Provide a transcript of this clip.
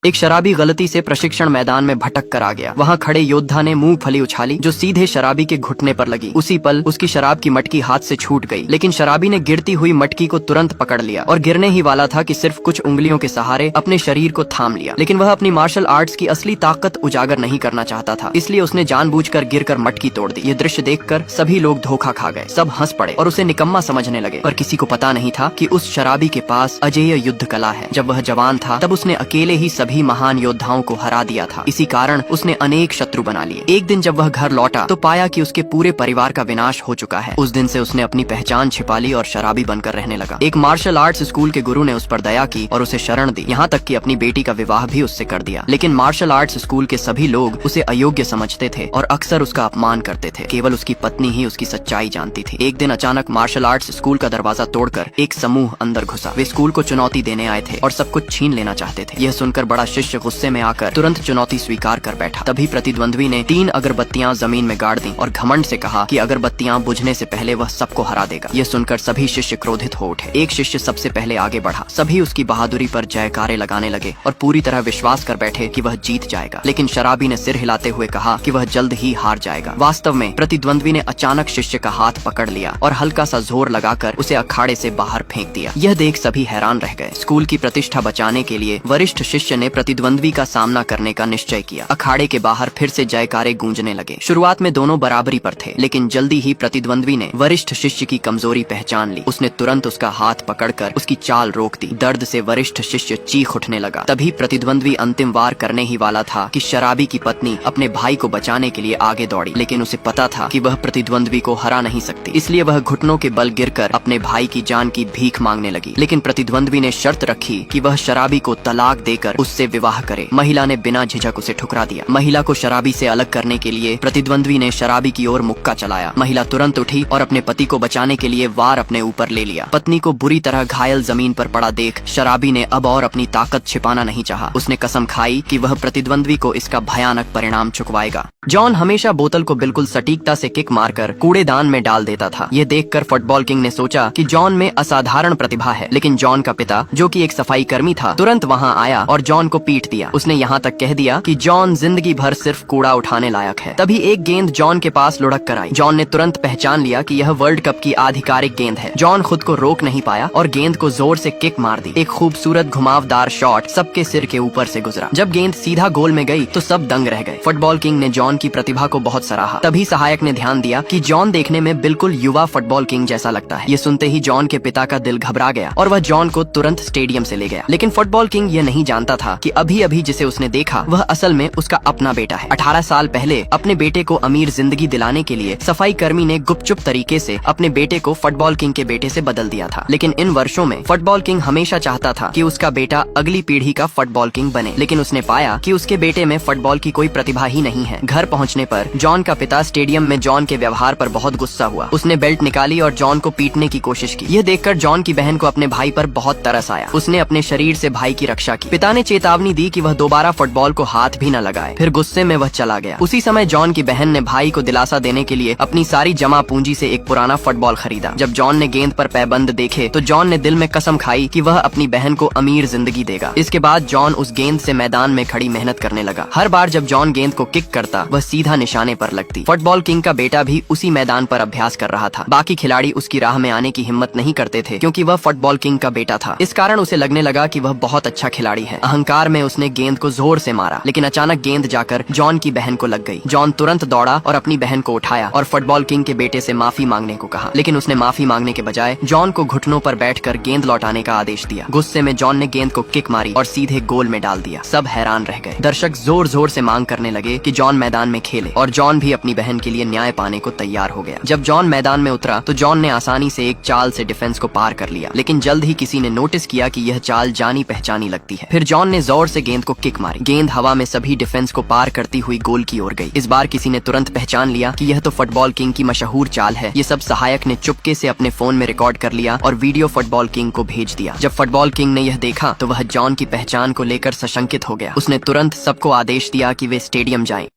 एक शराबी गलती से प्रशिक्षण मैदान में भटक कर आ गया। वहाँ खड़े योद्धा ने मूंगफली उछाली जो सीधे शराबी के घुटने पर लगी। उसी पल उसकी शराब की मटकी हाथ से छूट गई, लेकिन शराबी ने गिरती हुई मटकी को तुरंत पकड़ लिया और गिरने ही वाला था कि सिर्फ कुछ उंगलियों के सहारे अपने शरीर को थाम लिया। लेकिन वह अपनी मार्शल आर्ट्स की असली ताकत उजागर नहीं करना चाहता था, इसलिए उसने जानबूझकर गिरकर मटकी तोड़ दी। ये दृश्य देखकर सभी लोग धोखा खा गए, सब हंस पड़े और उसे निकम्मा समझने लगे। पर किसी को पता नहीं था कि उस शराबी के पास अजेय युद्ध कला है। जब वह जवान था तब उसने अकेले ही सभी महान योद्धाओं को हरा दिया था। इसी कारण उसने अनेक शत्रु बना लिए। एक दिन जब वह घर लौटा तो पाया कि उसके पूरे परिवार का विनाश हो चुका है। उस दिन से उसने अपनी पहचान छिपा ली और शराबी बनकर रहने लगा। एक मार्शल आर्ट्स स्कूल के गुरु ने उस पर दया की और उसे शरण दी, यहाँ तक कि अपनी बेटी का विवाह भी उससे कर दिया। लेकिन मार्शल आर्ट्स स्कूल के सभी लोग उसे अयोग्य समझते थे और अक्सर उसका अपमान करते थे। केवल उसकी पत्नी ही उसकी सच्चाई जानती थी। एक दिन अचानक मार्शल आर्ट्स स्कूल का दरवाजा तोड़कर एक समूह अंदर घुसा। वे स्कूल को चुनौती देने आए थे और सब कुछ छीन लेना चाहते थे। यह सुनकर बड़ा शिष्य गुस्से में आकर तुरंत चुनौती स्वीकार कर बैठा। तभी प्रतिद्वंद्वी ने 3 अगरबत्तियां जमीन में गाड़ दी और घमंड से कहा कि अगरबत्तियां बुझने से पहले वह सबको हरा देगा। यह सुनकर सभी शिष्य क्रोधित हो उठे। एक शिष्य सबसे पहले आगे बढ़ा। सभी उसकी बहादुरी पर जयकारे लगाने लगे और पूरी तरह विश्वास कर बैठे कि वह जीत जाएगा। लेकिन शराबी ने सिर हिलाते हुए कहा कि वह जल्द ही हार जाएगा। वास्तव में प्रतिद्वंद्वी ने अचानक शिष्य का हाथ पकड़ लिया और हल्का सा जोर लगाकर उसे अखाड़े से बाहर फेंक दिया। यह देख सभी हैरान रह गए। स्कूल की प्रतिष्ठा बचाने के लिए वरिष्ठ शिष्य ने प्रतिद्वंद्वी का सामना करने का निश्चय किया। अखाड़े के बाहर फिर से जयकारे गूंजने लगे। शुरुआत में दोनों बराबरी पर थे, लेकिन जल्दी ही प्रतिद्वंद्वी ने वरिष्ठ शिष्य की कमजोरी पहचान ली। उसने तुरंत उसका हाथ पकड़कर उसकी चाल रोक दी। दर्द से वरिष्ठ शिष्य चीख उठने लगा। तभी प्रतिद्वंद्वी अंतिम वार करने ही वाला था कि शराबी की पत्नी अपने भाई को बचाने के लिए आगे दौड़ी। लेकिन उसे पता था कि वह प्रतिद्वंद्वी को हरा नहीं सकती, इसलिए वह घुटनों के बल गिरकर अपने भाई की जान की भीख मांगने लगी। लेकिन प्रतिद्वंद्वी ने शर्त रखी कि वह शराबी को तलाक देकर उससे विवाह करे। महिला ने बिना झिझक उसे ठुकरा दिया। महिला को शराबी से अलग करने के लिए प्रतिद्वंद्वी ने शराबी की ओर मुक्का चलाया। महिला तुरंत उठी और अपने पति को बचाने के लिए वार अपने ऊपर ले लिया। पत्नी को बुरी तरह घायल जमीन पर पड़ा देख शराबी ने अब और अपनी ताकत छिपाना नहीं चाहा। उसने कसम खाई कि वह प्रतिद्वंद्वी को इसका भयानक परिणाम चुकवाएगा। जॉन हमेशा बोतल को बिल्कुल सटीकता से किक मारकर कूड़ेदान में डाल देता था। यह देखकर फुटबॉल किंग ने सोचा कि जॉन में असाधारण प्रतिभा है। लेकिन जॉन का पिता, जो कि एक सफाई कर्मी था, तुरंत वहां आया और जॉन को पीट दिया। उसने यहाँ तक कह दिया कि जॉन जिंदगी भर सिर्फ कूड़ा उठाने लायक है। तभी एक गेंद जॉन के पास लुढ़क कर आई। जॉन ने तुरंत पहचान लिया कि यह वर्ल्ड कप की आधिकारिक गेंद है। जॉन खुद को रोक नहीं पाया और गेंद को जोर से किक मार दी। एक खूबसूरत घुमावदार शॉट सबके सिर के ऊपर से गुजरा। जब गेंद सीधा गोल में गई तो सब दंग रह गए। फुटबॉल किंग ने जॉन की प्रतिभा को बहुत सराहा। तभी सहायक ने ध्यान दिया कि जॉन देखने में बिल्कुल युवा फुटबॉल किंग जैसा लगता है। ये सुनते ही जॉन के पिता का दिल घबरा गया और वह जॉन को तुरंत स्टेडियम से ले गया। लेकिन फुटबॉल किंग यह नहीं जानता था कि अभी अभी जिसे उसने देखा वह असल में उसका अपना बेटा है। 18 साल पहले अपने बेटे को अमीर जिंदगी दिलाने के लिए सफाई कर्मी ने गुपचुप तरीके से अपने बेटे को फुटबॉल किंग के बेटे से बदल दिया था। लेकिन इन वर्षों में फुटबॉल किंग हमेशा चाहता था कि उसका बेटा अगली पीढ़ी का फुटबॉल किंग बने। लेकिन उसने पाया कि उसके बेटे में फुटबॉल की कोई प्रतिभा ही नहीं है। घर पहुंचने पर जॉन का पिता स्टेडियम में जॉन के व्यवहार पर बहुत गुस्सा हुआ। उसने बेल्ट निकाली और जॉन को पीटने की कोशिश की। यह देखकर जॉन की बहन को अपने भाई पर बहुत तरस आया। उसने अपने शरीर से भाई की रक्षा की। पिता ने चेतावनी दी कि वह दोबारा फुटबॉल को हाथ भी न लगाए। फिर गुस्से में वह चला गया। उसी समय जॉन की बहन ने भाई को दिलासा देने के लिए अपनी सारी जमा पूंजी से एक पुराना फुटबॉल खरीदा। जब जॉन ने गेंद पर पैबंद देखे तो जॉन ने दिल में कसम खाई कि वह अपनी बहन को अमीर जिंदगी देगा। इसके बाद जॉन उस गेंद से मैदान में खड़ी मेहनत करने लगा। हर बार जब जॉन गेंद को किक करता वह सीधा निशाने पर लगती। फुटबॉल किंग का बेटा भी उसी मैदान पर अभ्यास कर रहा था। बाकी खिलाड़ी उसकी राह में आने की हिम्मत नहीं करते थे क्योंकि वह फुटबॉल किंग का बेटा था। इस कारण उसे लगने लगा कि वह बहुत अच्छा खिलाड़ी है। अहंकार में उसने गेंद को जोर से मारा, लेकिन अचानक गेंद जाकर जॉन की बहन को लग गई। जॉन तुरंत दौड़ा और अपनी बहन को उठाया और फुटबॉल किंग के बेटे से माफी मांगने को कहा। लेकिन उसने माफी मांगने के बजाय जॉन को घुटनों पर बैठकर गेंद लौटाने का आदेश दिया। गुस्से में जॉन ने गेंद को किक मारी और सीधे गोल में डाल दिया। सब हैरान रह गए। दर्शक जोर जोर से मांग करने लगे कि जॉन मैदान में खेले और जॉन भी अपनी बहन के लिए न्याय पाने को तैयार हो गया। जब जॉन मैदान में उतरा तो जॉन ने आसानी से एक चाल से डिफेंस को पार कर लिया। लेकिन जल्द ही किसी ने नोटिस किया कि यह चाल जानी पहचानी लगती है। फिर जॉन ने जोर से गेंद को किक मारी। गेंद हवा में सभी डिफेंस को पार करती हुई गोल की ओर गई। इस बार किसी ने तुरंत पहचान लिया कि यह तो फुटबॉल किंग की मशहूर चाल है। ये सब सहायक ने चुपके से अपने फोन में रिकॉर्ड कर लिया और वीडियो फुटबॉल किंग को भेज दिया। जब फुटबॉल किंग ने यह देखा तो वह जॉन की पहचान को लेकर सशंकित हो गया। उसने तुरंत सबको आदेश दिया कि वे स्टेडियम जाएं।